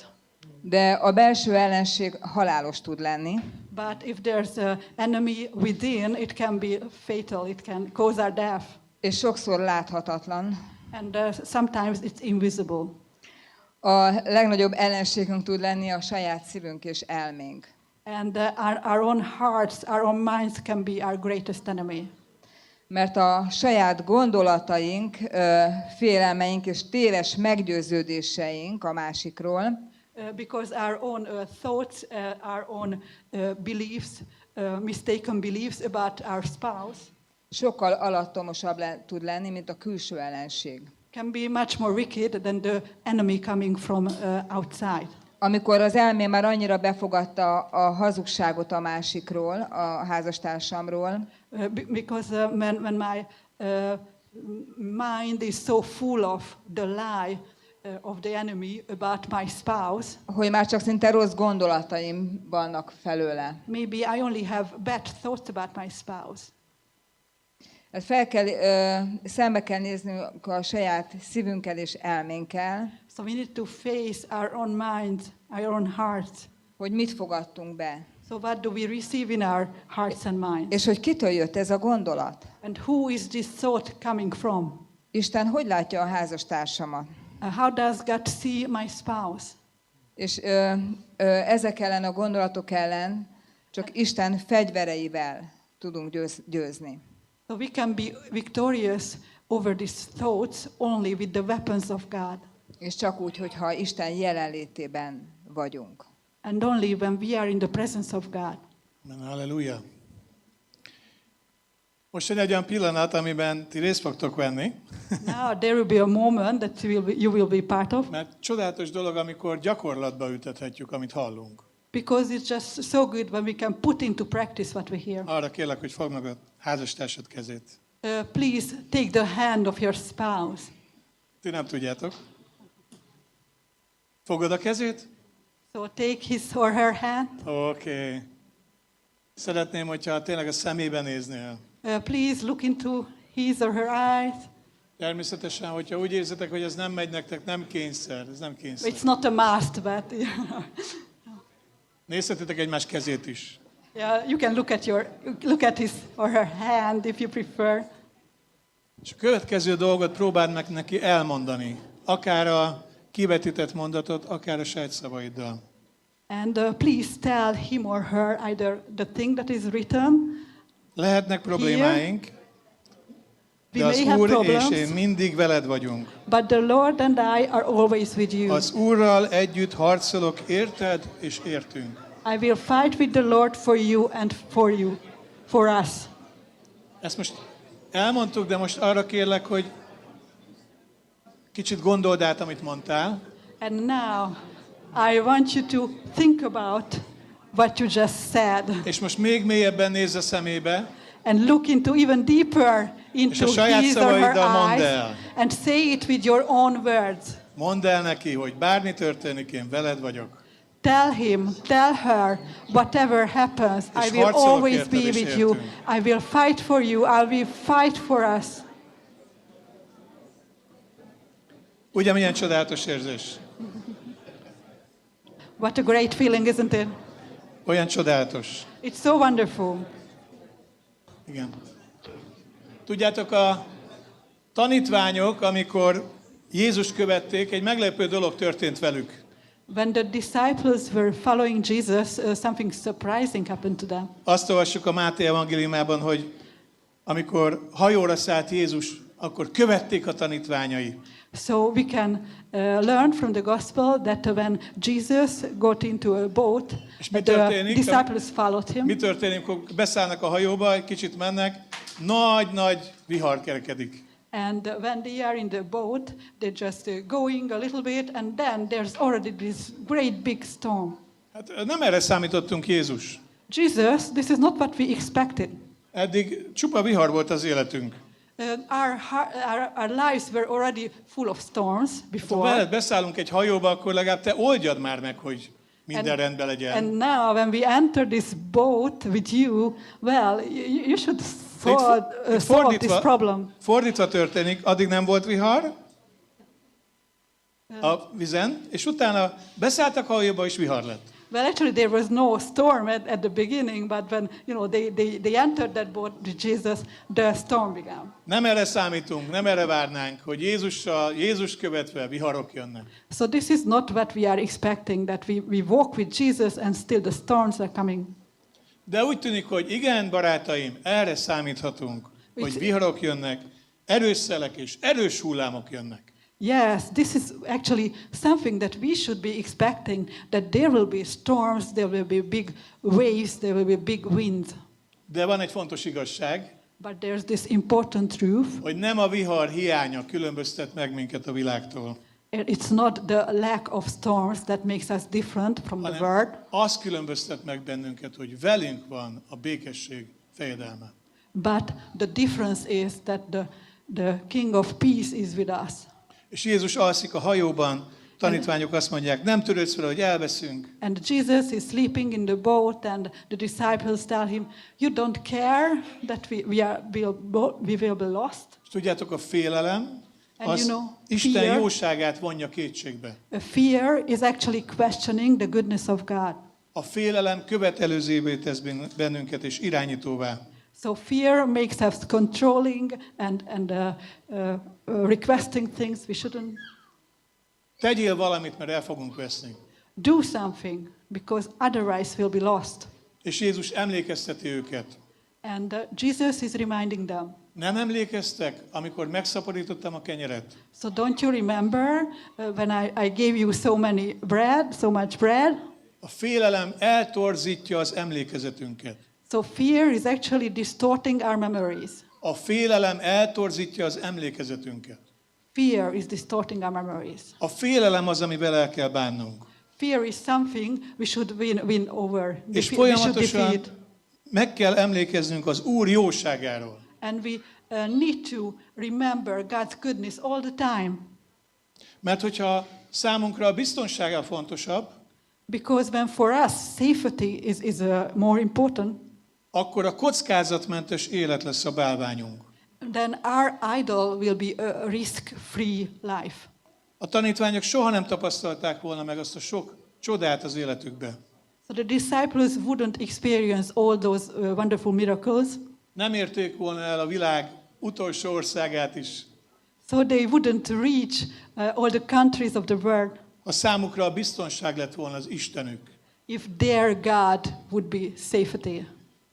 De a belső ellenség halálos tud lenni. But if there's an enemy within, it can be fatal. It can cause our death. És sokszor láthatatlan. And sometimes it's invisible. A legnagyobb ellenségünk tud lenni a saját szívünk és elménk. And our own hearts, our own minds can be our greatest enemy. Mert a saját gondolataink, félelmeink és téves meggyőződéseink a másikról, Because our own thoughts, our own beliefs, mistaken beliefs about our spouse sokkal alattomosabb tud lenni, mint a külső ellenség. can be much more wicked than the enemy coming from outside. Amikor az elmém már annyira befogadta a hazugságot a másikról, a házastársamról, Because when my mind is so full of the lie of the enemy about my spouse, hogy már csak szinte rossz gondolataim vannak felőle. maybe I only have bad thoughts about my spouse. Szembe kell néznünk a saját szívünkkel és elménkkel, So we need to face our own minds, our own hearts. hogy mit fogadtunk be. So what do we receive in our hearts and minds? És hogy kitől jött ez a gondolat? And who is this thought coming from? Isten hogy látja a házastársamat? How does God see my spouse? És ezek ellen a gondolatok ellen csak Isten fegyvereivel tudunk győzni. So we can be victorious over these thoughts only with the weapons of God. És csak úgy, hogyha Isten jelenlétében vagyunk. And only when we are in the presence of God. Amen, halleluja. Most jön egy olyan pillanat, amiben ti részt fogtok venni, Now there will be a moment that you will be part of, mert csodálatos dolog, amikor gyakorlatba ültethetjük, amit hallunk. because it's just so good when we can put into practice what we hear. Arra kérlek, hogy fogd meg a házastársad kezét. Please take the hand of your spouse. Ti nem tudjátok. Fogod a kezét? So take his or her hand. Oké. Szeretném, hogyha tényleg a szemébe néznél. Please look into his or her eyes. Természetesen, hogyha úgy érzitek, hogy ez nem megy nektek, nem kényszer, ez nem kényszer. It's not a must, but Nézhetitek egymás kezét is. yeah, you can look at his or her hand if you prefer. És a következő dolgot próbáld meg neki elmondani. Akár a kivetített mondatot, akár a saját szavaiddal. And please tell him or her either the thing that is written. Lehetnek problémáink, We de az may have Úr és problems, én mindig veled vagyunk. but the Lord and I are always with you. Az Úrral együtt harcolok érted és értünk. I will fight with the Lord for you and for us. Ezt most elmondtuk, de most arra kérlek, hogy kicsit gondold át, amit mondtál, And now I want you to think about what you just said és most még mélyebben nézz a szemébe, and look into even deeper into És a saját his or her szavaiddal mondd eyes el. and say it with your own words. mondd el neki, hogy bármi történik, én veled vagyok. Tell him, tell her, whatever happens, És I will harcolok always érted be és with you. értünk. I will fight for you. I will fight for us. Ugye milyen csodálatos érzés? What a great feeling, isn't it? Olyan csodálatos. It's so wonderful. Igen. Tudjátok, a tanítványok, amikor Jézus követték, egy meglepő dolog történt velük. When the disciples were following Jesus, something surprising happened to them. Azt olvassuk a Máté evangéliumában, hogy amikor hajóra szállt Jézus, akkor követték a tanítványai. So we can learn from the gospel that when Jesus got into a boat, És mi the történik? disciples followed him. Mi történik, amikor beszállnak a hajóba, egy kicsit mennek, nagy-nagy vihar kerekedik. And when they are in the boat, they're just going a little bit, and then there's already this great big storm. Hát nem erre számítottunk, Jézus. Jesus, this is not what we expected. Eddig csupa vihar volt az életünk. Our lives were already full of storms Ha before. veled beszállunk egy hajóba, akkor legalább te oldjad már meg, hogy minden rendben legyen. And now, when we enter this boat with you, well, you should solve this problem. Fordítva történik, addig nem volt vihar a vizen, és utána beszálltak a hajóba, és vihar lett. Well, actually, there was no storm at the beginning, but when they entered that boat with Jesus, the storm began. Nem erre számítunk, nem erre várnánk, hogy Jézus követve viharok jönnek. So this is not what we are expecting, that we walk with Jesus and still the storms are coming. De úgy tűnik, hogy igen, barátaim, erre számíthatunk, hogy viharok jönnek, erős szelek és erős hullámok jönnek. Yes, this is actually something that we should be expecting, that there will be storms, there will be big waves, there will be big winds. De van egy fontos igazság, But there's this important truth. hogy nem a vihar hiánya különböztet meg minket a világtól, It's not the lack of storms that makes us different from the world, hanem az különböztet meg bennünket, hogy velünk van a békesség fejedelme. but the difference is that the King of Peace is with us. És Jézus alszik a hajóban, tanítványok azt mondják, nem törődsz vele, hogy elveszünk. And Jesus is sleeping in the boat, and the disciples tell him, "You don't care that we will be lost." És tudjátok, a félelem And az you know, Isten fear- jóságát vonja kétségbe. Fear is actually questioning the goodness of God. A félelem követelőzévé tesz bennünket és irányítóvá. So fear makes us controlling and requesting things we shouldn't. Tegyél valamit, mert el fogunk veszni. Do something, because otherwise we'll be lost. És Jézus emlékezteti őket. And Jesus is reminding them. Nem emlékeztek, amikor megszaporítottam a kenyeret? So don't you remember when I gave you so much bread? A félelem eltorzítja az emlékezetünket. So fear is actually distorting our memories. A félelem eltorzítja az emlékezetünket. Fear is distorting our memories. A félelem az, amivel el kell bánnunk. Fear is something we should win over. És We should folyamatosan defeat. meg kell emlékeznünk az Úr jóságáról. And we need to remember God's goodness all the time. Mert hogyha számunkra a biztonsága fontosabb, Because when for us safety is more important, akkor a kockázatmentes élet lesz a bálványunk. then our idol will be a risk-free life. A tanítványok soha nem tapasztalták volna meg azt a sok csodát az életükbe. So the disciples wouldn't experience all those wonderful miracles. Nem érték volna el a világ utolsó országát is, So they wouldn't reach all the countries of the world ha számukra a biztonság lett volna az Istenük. if their God would be safety.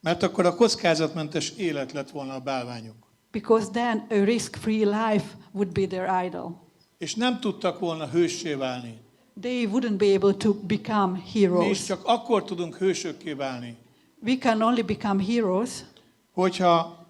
Mert akkor a kockázatmentes élet lett volna a bálványuk. Because then a risk-free life would be their idol. És nem tudtak volna hőssé válni. They wouldn't be able to become Mi is heroes. csak akkor tudunk hősökké válni, We can only become heroes hogyha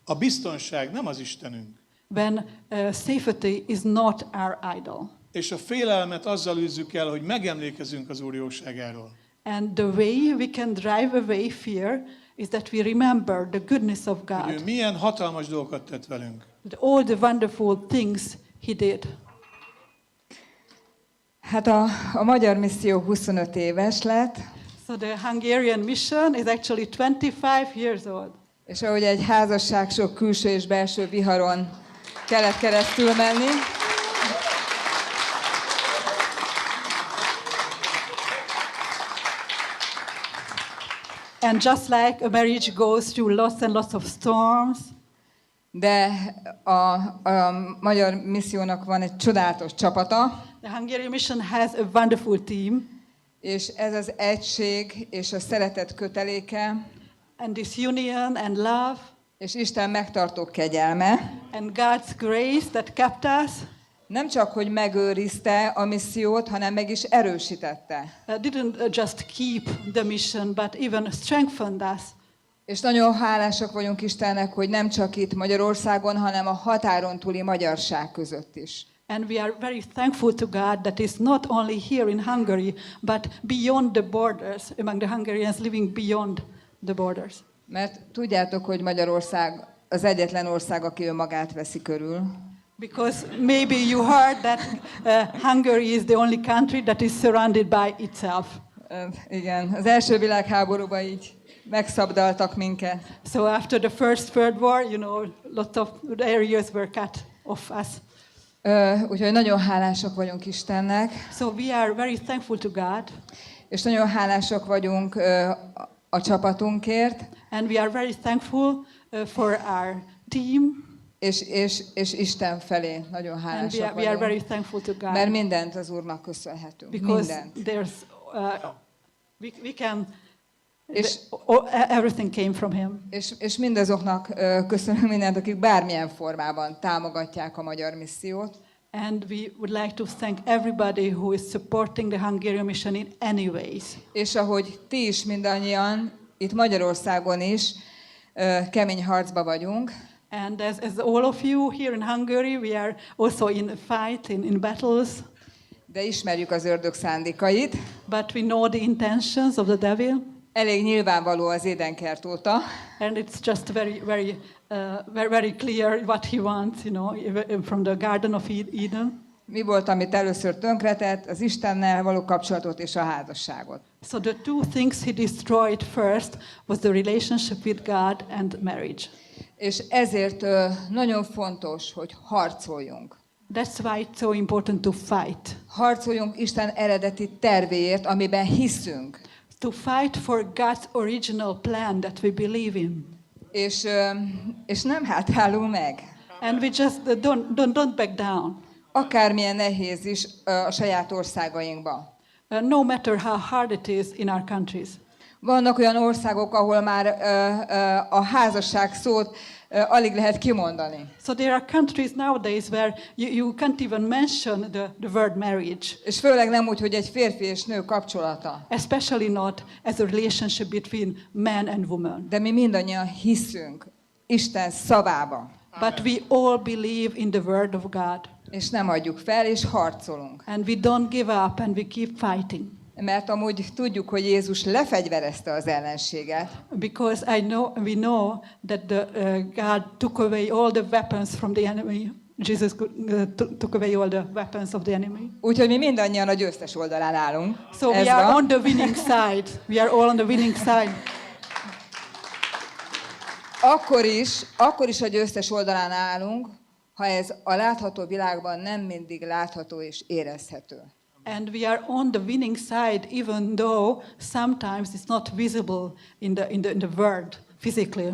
a biztonság nem az Istenünk, when safety is not our idol. és a félelmet azzal űzzük el, hogy megemlékezünk az Úr jóságáról. And the way we can drive away fear is that we remember the goodness of Hogy ő God, milyen hatalmas dolgokat tett velünk. all the wonderful things He did. Hát a magyar misszió 25 éves lett, So the Hungarian mission is actually 25 years old. és ahogy egy házasság sok külső és belső viharon kellett keresztül menni, And just like a marriage goes through lots and lots of storms, de a magyar missziónak van egy csodálatos csapata, the Hungarian mission has a wonderful team. és ez az egység és a szeretet köteléke, And this union and love és Isten megtartó kegyelme and God's grace that kept us nem csak, hogy megőrizte a missziót, hanem meg is erősítette. didn't just keep the mission, but even strengthened us. És nagyon hálásak vagyunk Istennek, hogy nem csak itt Magyarországon, hanem a határon túli magyarság között is. And we are very thankful to God that is not only here in Hungary, but beyond the borders, among the Hungarians living beyond the borders. Mert tudjátok, hogy Magyarország az egyetlen ország, aki önmagát veszi körül. Because maybe you heard that Hungary is the only country that is surrounded by itself. Igen, az első világháborúban így megszabdaltak minket. So after the First World War, you know, lots of areas were cut off us. Úgyhogy nagyon hálásak vagyunk Istennek, So we are very thankful to God, és nagyon hálásak vagyunk a csapatunkért, and we are very thankful for our team, és Isten felé nagyon and hálásak we are very vagyunk. thankful to Mert God mindent az Úrnak köszönhetünk. because Mindent. there's we can És- everything came from Him. És mindazoknak köszönöm mindent, akik bármilyen formában támogatják a magyar missziót. And we would like to thank everybody who is supporting the Hungarian mission in any ways. És ahogy ti is mindannyian, itt Magyarországon is kemény harcba vagyunk, And as all of you here in Hungary, we are also in a fight, in battles, de ismerjük az ördög szándékait. but we know the intentions of the devil, Elég nyilvánvaló az édenkert óta, and it's just very clear what he wants, you know, even from the Garden of Eden. mi volt, amit először tönkretett, az Istennel való kapcsolatot és a házasságot. So the two things he destroyed first was the relationship with God and marriage. És ezért nagyon fontos, hogy harcoljunk. That's why it's so important to fight. Harcoljunk Isten eredeti tervéért, amiben hiszünk. to fight for God's original plan that we believe in. És nem hátrálunk meg. And we just don't back down. Akármilyen nehéz is a saját országainkban. No matter how hard it is in our countries. Vannak olyan országok, ahol már a házasság szót alig lehet kimondani. So there are countries nowadays where you can't even mention the word marriage. És főleg nem úgy, hogy egy férfi és nő kapcsolata. Especially not as a relationship between man and woman. De mi mindannyian hiszünk Isten szavába. But we all believe in the word of God. És nem adjuk fel, és harcolunk. And we don't give up and we keep fighting. Mert amúgy tudjuk, hogy Jézus lefegyverezte az ellenséget. Because we know that God took away all the weapons from the enemy. Jesus took away all the weapons of the enemy. Úgyhogy mi mindannyian a győztes oldalán állunk. So we are on the winning side. We are all on the winning side. Akkor is a győztes oldalán állunk, ha ez a látható világban nem mindig látható és érezhető. And we are on the winning side, even though sometimes it's not visible in the world physically.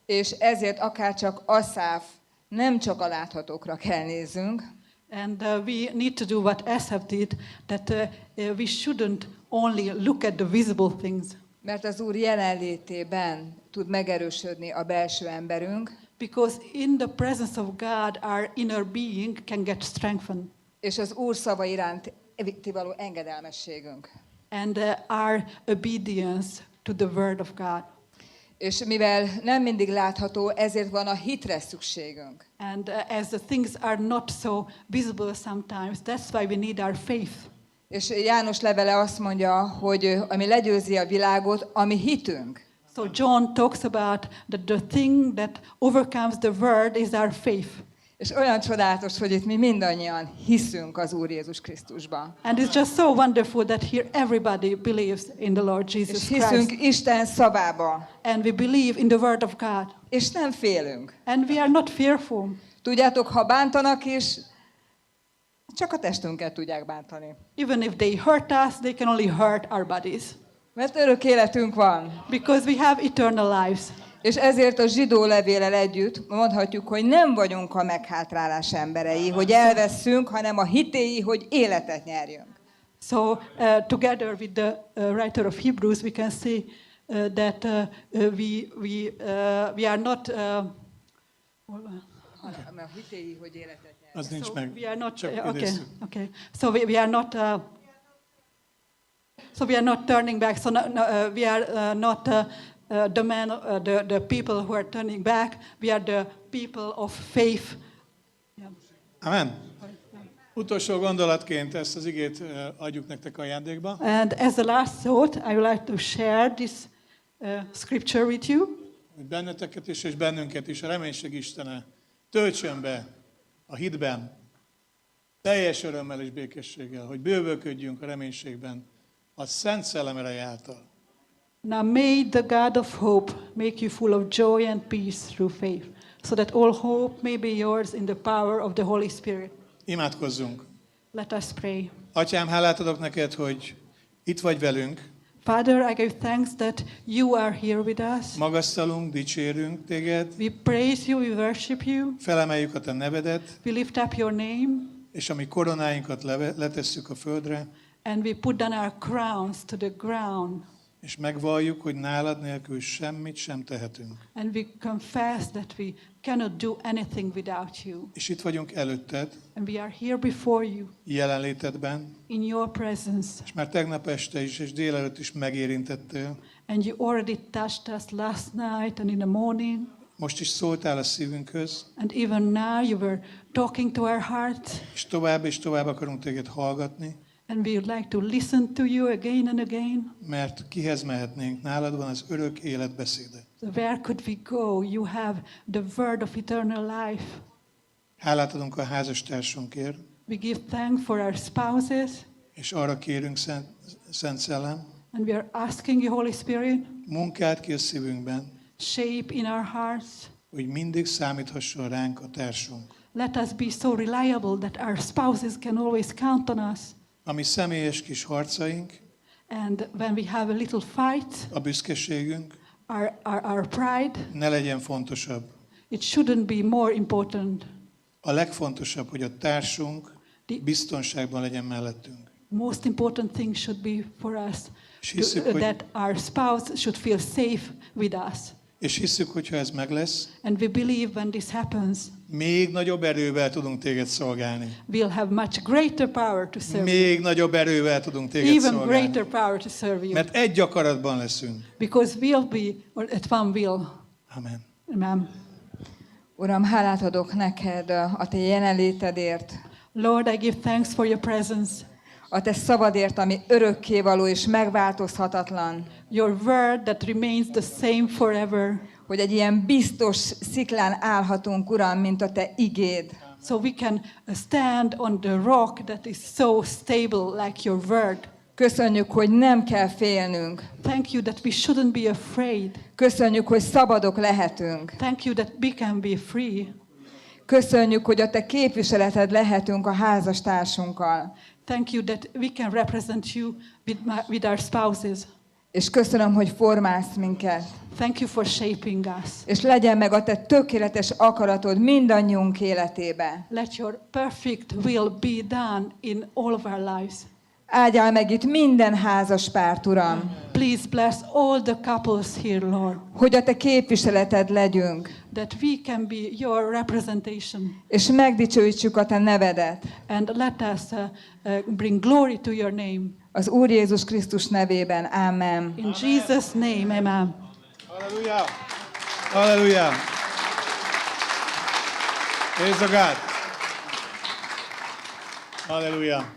És ezért akárcsak Aszáf, nem csak a láthatókra kell nézzünk, And we need to do what Asaph did, that we shouldn't only look at the visible things. mert az Úr jelenlétében tud megerősödni a belső emberünk, Because in the presence of God, our inner being can get strengthened. és az Úr szava iránt való engedelmességünk. And our obedience to the word of God. És mivel nem mindig látható, ezért van a hitre szükségünk. And as the things are not so visible sometimes, that's why we need our faith. És János levele azt mondja, hogy ami legyőzi a világot, a mi hitünk. So John talks about that the thing that overcomes the world is our faith. És olyan csodálatos, hogy itt mi mindannyian hiszünk az Úr Jézus Krisztusban. And it's just so wonderful that here everybody believes in the Lord Jesus És hiszünk Christ. Isten szavába. And we believe in the word of God. És nem félünk. And we are not fearful. Tudjátok, ha bántanak is, csak a testünket tudják bántani. Even if they hurt us, they can only hurt our bodies. Mert örök életünk van. Because we have eternal lives. És ezért a zsidó levéllel együtt mondhatjuk, hogy nem vagyunk a meghátrálás emberei, hogy elveszünk, hanem a hitéi, hogy életet nyerjünk. So together with the writer of Hebrews, we can see that we are not. Hanem a hitéi, hogy életet nyerjünk. Az nincs So meg. we are not. Csak Okay. idézzük. Okay. So we are not. So we are not turning back. So we are not the men, the people who are turning back. We are the people of faith. Yeah. Amen. Utolsó gondolatként ezt az igét adjuk nektek ajándékba. And as the last thought, I would like to share this scripture with you. Hogy benneteket is és bennünket is a reménység Istene töltsön be a hitben, teljes örömmel és békességgel, hogy bővölködjünk a reménységben a Szent Szellem ereje által. Now may the God of hope make you full of joy and peace through faith, so that all hope may be yours in the power of the Holy Spirit. Imádkozzunk. Let us pray. Atyám, hálát adok neked, hogy itt vagy velünk. Father, I give thanks that you are here with us. Magasztalunk, dicsérünk téged, We praise you, we worship you, felemeljük a te nevedet, we lift up your name, és a mi koronáinkat letesszük a földre, and we put down our crowns to the ground. és megvalljuk, hogy nálad nélkül semmit sem tehetünk. And we confess that we cannot do anything without you. És itt vagyunk előtted, And we are here before you, jelenlétedben, in your presence. és már tegnap este is és délelőtt is megérintettél. And you already touched us last night and in the morning. Most is szóltál a szívünkhöz, And even now you were talking to our hearts. és tovább akarunk téged hallgatni, And we would like to listen to you again and again. mert kihez mehetnénk? Nálad van az örök élet beszéde. So where could we go? You have the word of eternal life. Hálát adunk a házastársunkért, We give thanks for our spouses. és arra kérünk, Szent Szellem, And we are asking you, Holy Spirit, munkád ki a szívünkben, shape in our hearts. hogy mindig számíthasson ránk a társunk. Let us be so reliable that our spouses can always count on us. A mi személyes kis harcaink, And when we have a little fight, a büszkeségünk our pride, ne legyen fontosabb. it shouldn't be more important. A legfontosabb, hogy a társunk biztonságban legyen mellettünk. Most important thing should be for us És hiszük, hogy- that our spouse should feel safe with us. És hiszük, hogyha ez meg lesz, And we believe when this happens, még nagyobb erővel tudunk téged szolgálni. we'll have much greater power to serve you. Még nagyobb erővel tudunk téged Even szolgálni. greater power to serve you. Mert egy akaratban leszünk. Because we'll be at one will. Amen. Amen. Uram, hálát adok neked a te jelenlétedért, Lord, I give thanks for your presence, a te szabadért, ami örökkévaló és megváltozhatatlan, your word that remains the same forever. hogy egy ilyen biztos sziklán állhatunk, Uram, mint a te igéd. So we can stand on the rock that is so stable like your word. Köszönjük, hogy nem kell félnünk. Thank you that we shouldn't be afraid. Köszönjük, hogy szabadok lehetünk. Thank you that we can be free. Köszönjük, hogy a te képviseleted lehetünk a házastársunkkal. Thank you that we can represent you with our spouses. És köszönöm, hogy formálsz minket. Thank you for shaping us. És legyen meg a te tökéletes akaratod mindannyiunk életébe. Let your perfect will be done in all of our lives. Áldjál meg itt minden házas párt, Uram, Please bless all the couples here, Lord, hogy a te képviseleted legyünk, that we can be your representation. és megdicsőítsük a te nevedet. And let us bring glory to your name. Az Úr Jézus Krisztus nevében. Ámen. In Jesus' name, amen. Halleluja! Halleluja! Praise the God! Halleluja!